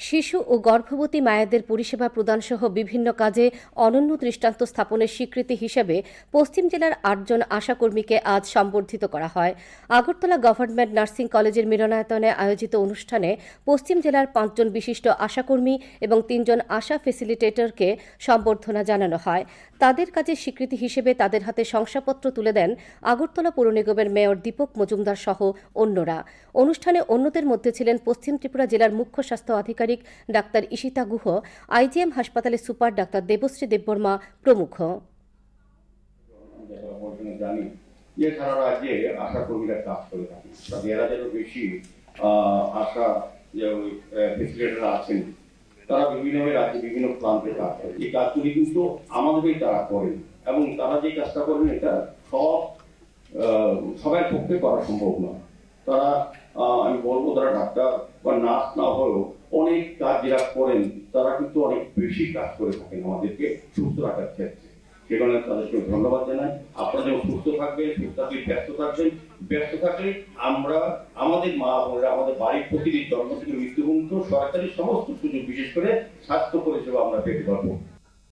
শিশু ও গর্ভবতী মায়েদের পরিষেবা প্রদানসহ বিভিন্ন কাজে অনন্য দৃষ্টান্ত স্থাপনের স্বীকৃতি হিসেবে পশ্চিম জেলার ৮ জন আশাকর্মীকে আজ সম্বর্ধিত করা হয়। আগরতলা গভর্নমেন্ট নার্সিং কলেজের মিলনায়তনে আয়োজিত অনুষ্ঠানে পশ্চিম জেলার ৫ জন বিশিষ্ট আশাকর্মী এবং ৩ জন আশা ফেসিলিটেটরকে সম্বর্ধনা জানানো হয়। তাদের কাজের স্বীকৃতি হিসেবে তাদের হাতে শংসাপত্র তুলে দেন আগরতলা পৌর নিগমের মেয়র দীপক মজুমদার সহ অন্যরা। অনুষ্ঠানে অন্যদের মধ্যে ছিলেন পশ্চিম ত্রিপুরা জেলার মুখ্য স্বাস্থ্য আধিকারিক ডাক্তার ঈশিতা গুহ, আইজিএম হাসপাতালের সুপার ডাক্তার দেবশ্রী দেববর্মা প্রমুখ। সারা রাজ্যে আশা কর্মীরা কাজ করে থাকেন, ১,৫০০ বেশি আশা ফেসিলিটেটর আছেন। তারা বিভিন্ন রাজ্যে বিভিন্ন প্রান্তে কাজ করে। এই কাজগুলি কিন্তু আমাদেরই তারা করেন এবং তারা যে কাজটা করেন এটা সবার পক্ষে করা সম্ভব নয়। তারা আমি বলবো তারা ডাক্তার বা নার্স না হলেও অনেক কাজ যারা করেন তারা কিন্তু অনেক বেশি কাজ করে থাকেন আমাদেরকে সুস্থ রাখার ক্ষেত্রে। সেখানে তাদেরকে ধন্যবাদ জানাই। আপনারা যেমন সুস্থ থাকবেন, সুস্থ থাকলে ব্যস্ত থাকবেন, ব্যস্ত থাকলে আমরা আমাদের মা বোনেরা আমাদের বাড়ির প্রতিটি জন্ম থেকে মৃত্যু পর্যন্ত সরকারি সমস্ত সুযোগ বিশেষ করে স্বাস্থ্য পরিষেবা আমরা পেতে পারবো।